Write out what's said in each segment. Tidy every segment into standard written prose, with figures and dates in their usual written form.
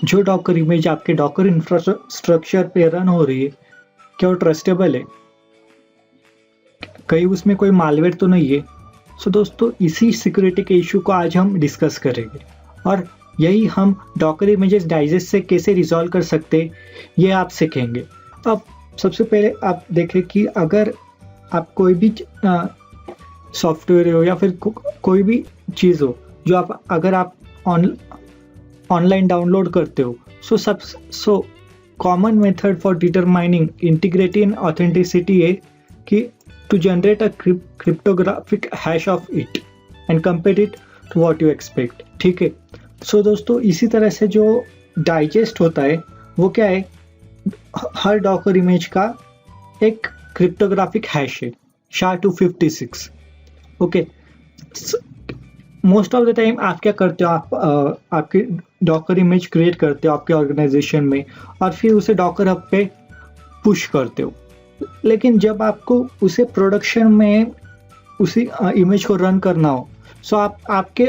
जो Docker image आपके Docker infrastructure पे रन हो रही है, क्या वो ट्रस्टेबल है? कहीं उसमें कोई मालवेयर तो नहीं है? सो दोस्तों, इसी सिक्योरिटी के इशू को आज हम डिस्कस करेंगे और यही हम डॉकर इमेजेस डाइजेस्ट से कैसे रिजॉल्व कर सकते हैं, ये आप सीखेंगे। अब सबसे पहले आप देखें कि अगर आप कोई भी सॉफ्टवेयर हो या फिर कोई भी चीज़ हो जो अगर आप ऑनलाइन डाउनलोड करते हो, so common method for determining integrity and authenticity है कि to generate a cryptographic hash of it and compare it to what you expect। ठीक है, सो दोस्तों इसी तरह से जो डाइजेस्ट होता है वो क्या है, हर डॉकर इमेज का एक क्रिप्टोग्राफिक हैश है, SHA-256। Okay, most of the time आप क्या करते हो, आप आपकी डॉकर इमेज क्रिएट करते हो आपके ऑर्गेनाइजेशन में और फिर उसे डॉकर हब पे पुश करते हो। लेकिन जब आपको उसे प्रोडक्शन में उसी इमेज को रन करना हो, सो आपके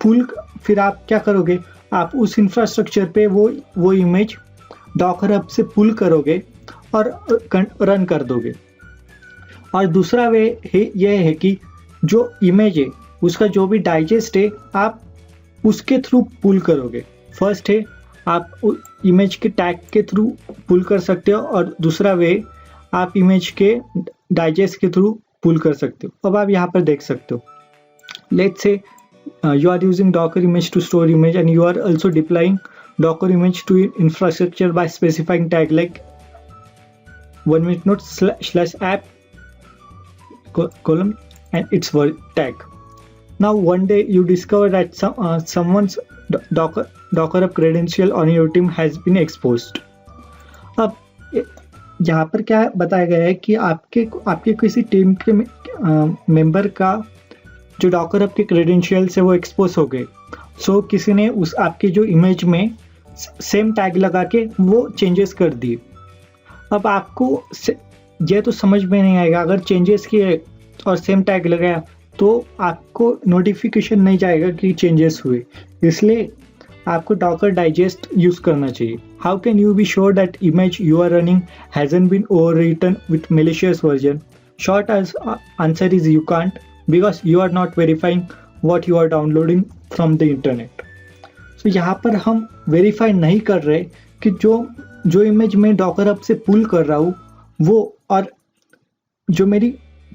पुल फिर आप क्या करोगे, आप उस इंफ्रास्ट्रक्चर पे वो इमेज डॉकर हब से पुल करोगे और रन कर दोगे। और दूसरा वे यह है कि जो इमेज है उसका जो भी डाइजेस्ट है आप उसके थ्रू पुल करोगे। फर्स्ट है आप इमेज के टैग के थ्रू पुल कर सकते हो और दूसरा वे आप इमेज के डाइजेस्ट के थ्रू पुल कर सकते हो। अब आप यहाँ पर देख सकते हो, let's say you are using docker image to store image and you are also deploying docker image to infrastructure by specifying tag like 1 minute note /app column and its word tag. Now one day you discover that someone's docker up credential on your team has been exposed। अब यहाँ पर क्या बताया गया है कि आपके किसी टीम के मेंबर का जो डॉकर अप के क्रेडेंशियल से वो एक्सपोज हो गए। सो किसी ने उस आपकी जो इमेज में सेम टैग लगा के वो चेंजेस कर दिए। अब आपको ये तो समझ में नहीं आएगा, अगर चेंजेस किए और सेम टैग लगाया तो आपको नोटिफिकेशन नहीं जाएगा कि चेंजेस हुए, इसलिए आपको डॉकर डाइजेस्ट यूज करना चाहिए। How can you be sure that image you are running hasn't been overwritten with malicious version? Short answer is you can't, because you are not verifying what you are downloading from the internet। so यहाँ पर हम verify नहीं कर रहे कि जो image मैं Docker hub से पुल कर रहा हूँ वो और जो मेरी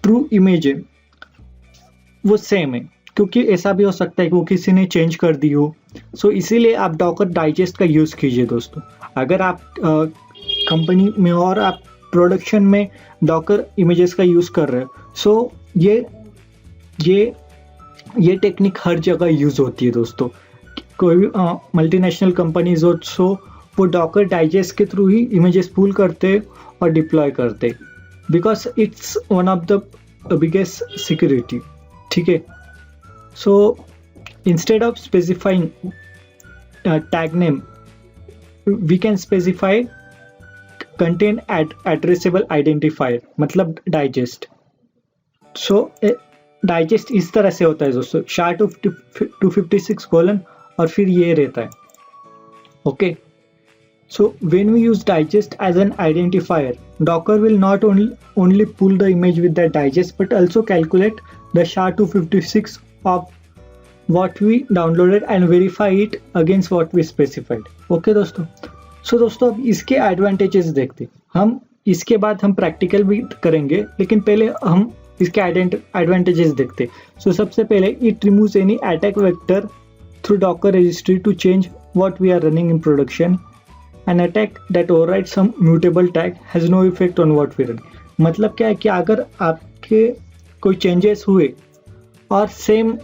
ट्रू इमेज है वो सेम है, क्योंकि ऐसा भी हो सकता है कि वो किसी ने चेंज कर दी हो। सो इसीलिए आप डॉकर डाइजेस्ट का यूज़ कीजिए दोस्तों। अगर आप कंपनी में और आप प्रोडक्शन में डॉकर इमेजेस का यूज़ कर रहे हो, सो ये टेक्निक हर जगह यूज़ होती है दोस्तों। कोई भी मल्टीनेशनल कंपनीज हो सो वो डॉकर डाइजेस्ट के थ्रू ही इमेजेस पूल करते और डिप्लॉय करते, because it's one of the biggest security. ठीक है, so instead of specifying tag name we can specify content addressable identifier, मतलब डाइजेस्ट। सो डाइजेस्ट इस तरह से होता है दोस्तों, SHA-256 कोलन और फिर ये रहता है। Okay, so when we use digest as an identifier, Docker will not only pull the image with the digest but also calculate the SHA-256 of what we downloaded and verify it against what we specified। Okay दोस्तों, सो दोस्तों अब इसके advantages देखते हम, इसके बाद हम practical भी करेंगे, लेकिन पहले हम इसके एडवांटेजेस देखते। सो सबसे पहले it removes any attack vector through Docker registry to change what we are running in production. An attack that overrides some mutable tag has no effect on what we run. मतलब क्या है कि अगर आपके कोई changes हुए और same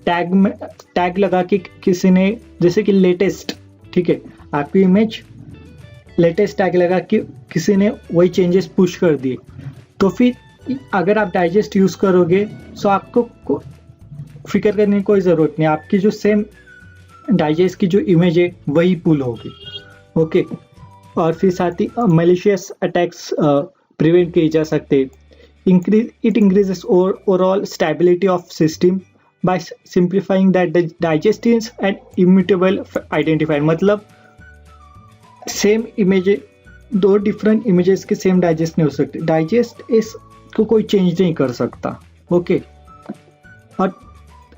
tag लगा के किसी ने, जैसे कि लेटेस्ट, ठीक है, आपकी इमेज लेटेस्ट टैग लगा के किसी ने वही चेंजेस पुश कर दिए, तो फिर अगर आप डाइजेस्ट यूज़ करोगे सो आपको फिक्र करने की कोई ज़रूरत नहीं, आपकी जो सेम डाइजेस्ट की जो इमेज है वही पुल होगी। ओके, और फिर साथ ही मैलिशियस अटैक्स प्रिवेंट किए जा सकते। It increases overall stability of system by simplifying that the digest is an immutable identifier, मतलब सेम इमेज, दो डिफरेंट इमेजेस के सेम डाइजेस्ट नहीं हो सकते, डाइजेस्ट इस को कोई चेंज नहीं कर सकता। ओके, और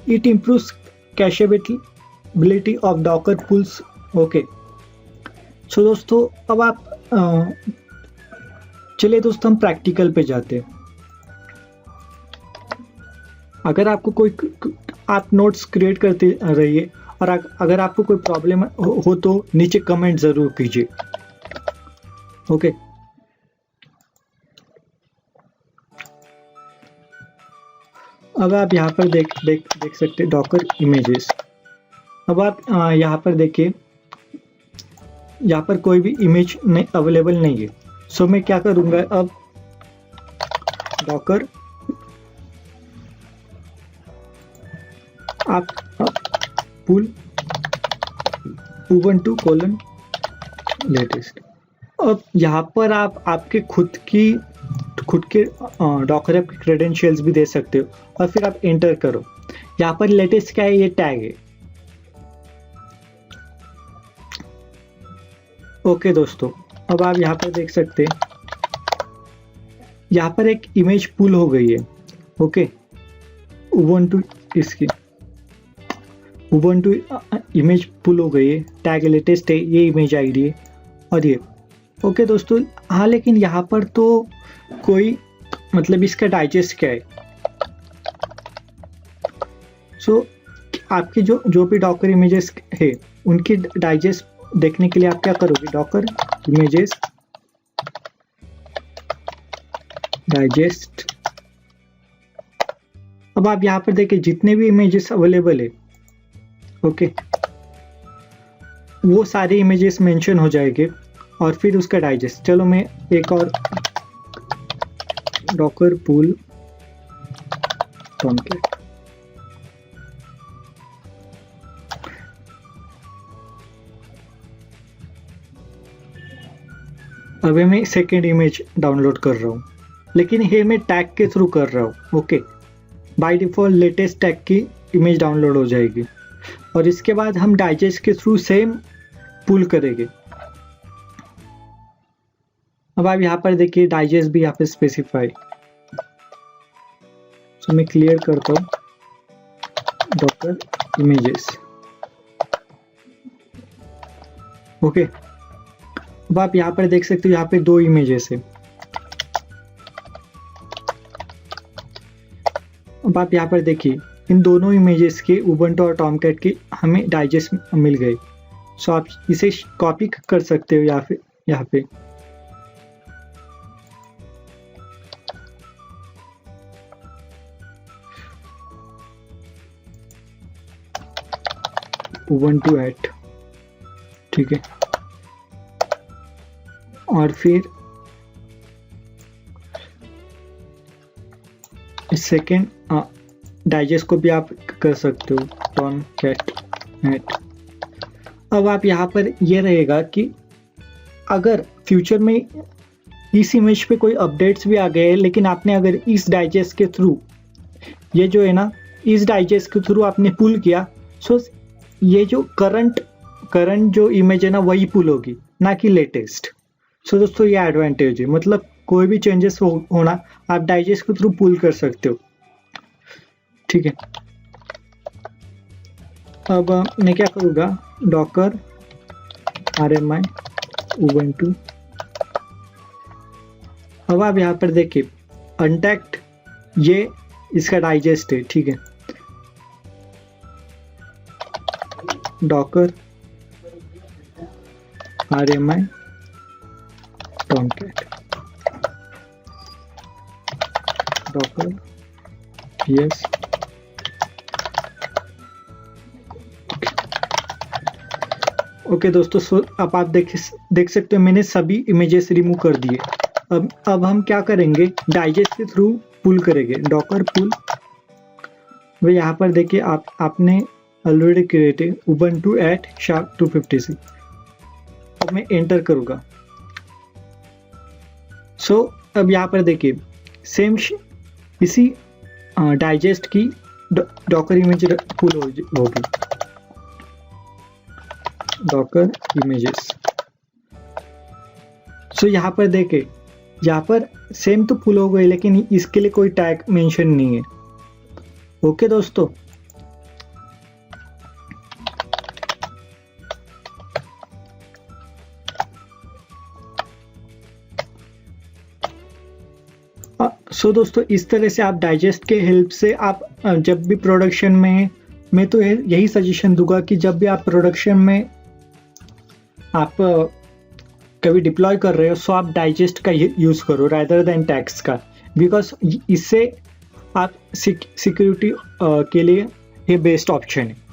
it improves cacheability of docker pulls. Okay, so दोस्तों अब आप चलिए दोस्तों हम प्रैक्टिकल पे जाते हैं। अगर आपको कोई, आप नोट्स क्रिएट करते रहिए, और अगर आपको कोई प्रॉब्लम हो तो नीचे कमेंट जरूर कीजिए। ओके, अब आप यहाँ पर देख सकते हैं डॉकर इमेजेस। अब आप यहाँ पर देखिए, यहाँ पर कोई भी इमेज नहीं अवेलेबल नहीं है। सो मैं क्या करूँगा, अब डॉकर आप पुल ubuntu लेटेस्ट। अब यहाँ पर आप आपके खुद के डॉकर ऐप के क्रेडेंशियल्स भी दे सकते हो, और फिर आप एंटर करो। यहाँ पर लेटेस्ट क्या है, ये टैग है। ओके दोस्तों, अब आप यहाँ पर देख सकते हैं, यहाँ पर एक इमेज पुल हो गई है। ओके, ubuntu इसकी ubuntu इमेज पुल हो गई है, टैग लेटेस्ट है, ये इमेज आईडी है, और ये ओके दोस्तों। हाँ, लेकिन यहाँ पर तो कोई मतलब इसका डाइजेस्ट क्या है। सो आपके जो भी डॉकर इमेजेस है उनकी डाइजेस्ट देखने के लिए आप क्या करोगे, डॉकर इमेजेस डाइजेस्ट। अब आप यहाँ पर देखिए जितने भी इमेजेस अवेलेबल है, ओके, वो सारे इमेजेस मेंशन हो जाएंगे, और फिर उसका डाइजेस्ट। चलो मैं एक और डॉकर पूल टॉमकैट, अभी मैं सेकेंड इमेज डाउनलोड कर रहा हूँ, लेकिन ये मैं टैग के थ्रू कर रहा हूँ। Okay, by default latest tag की इमेज डाउनलोड हो जाएगी, और इसके बाद हम डाइजेस्ट के थ्रू सेम पुल करेंगे। अब आप यहाँ पर देखिए डाइजेस्ट भी यहाँ पे स्पेसिफाई। सो मैं क्लियर करता हूँ डॉकर इमेजेस। ओके, अब आप यहाँ पर देख सकते हो, यहाँ पे दो इमेजेस है। अब आप यहाँ पर देखिए, इन दोनों इमेजेस के ubuntu और टॉमकैट के हमें डाइजेस्ट मिल गए। सो आप इसे कॉपी कर सकते हो यहाँ पे ubuntu at, ठीक है, और फिर सेकेंड डाइजेस्ट को भी आप कर सकते हो, टॉमकैट एट। अब आप यहाँ पर ये रहेगा कि अगर फ्यूचर में इस इमेज पे कोई अपडेट्स भी आ गए, लेकिन आपने अगर इस डाइजेस्ट के थ्रू, ये जो है ना, इस डाइजेस्ट के थ्रू आपने पुल किया, सो ये जो करंट जो इमेज है ना, वही पुल होगी, ना कि लेटेस्ट। सो दोस्तों ये एडवांटेज है, मतलब कोई भी चेंजेस होना आप डाइजेस्ट के थ्रू पुल कर सकते हो। ठीक है, अब मैं क्या करूँगा, डॉकर RMI ubuntu। अब आप यहाँ पर देखिए अनटैग्ड, ये इसका डाइजेस्ट है। ठीक है, Docker RMI Tomcat, Docker yes. Okay दोस्तों, सो अब आप देख सकते हो मैंने सभी इमेजेस रिमूव कर दिए। अब हम क्या करेंगे, डाइजेस्ट के थ्रू पुल करेंगे, डॉकर पुल। वो यहाँ पर देखिए आपने ऑलरेडी क्रिएटेड ubuntu at #256। अब मैं एंटर करूँगा। सो अब यहाँ पर देखिए सेम इसी डाइजेस्ट की डॉकर इमेज पुल होगी, डॉकर इमेजेस। सो यहाँ पर देखे, यहाँ पर सेम तो पुल हो गई, लेकिन इसके लिए कोई टैग मेंशन नहीं है। ओके दोस्तों, सो दोस्तों इस तरह से आप डाइजेस्ट के हेल्प से आप जब भी प्रोडक्शन में, मैं तो यही सजेशन दूंगा कि जब भी आप प्रोडक्शन में आप कभी डिप्लॉय कर रहे हो, सो आप डाइजेस्ट का यूज़ करो रादर देन टैग्स का, बिकॉज इससे आप सिक्योरिटी के लिए ये बेस्ट ऑप्शन है।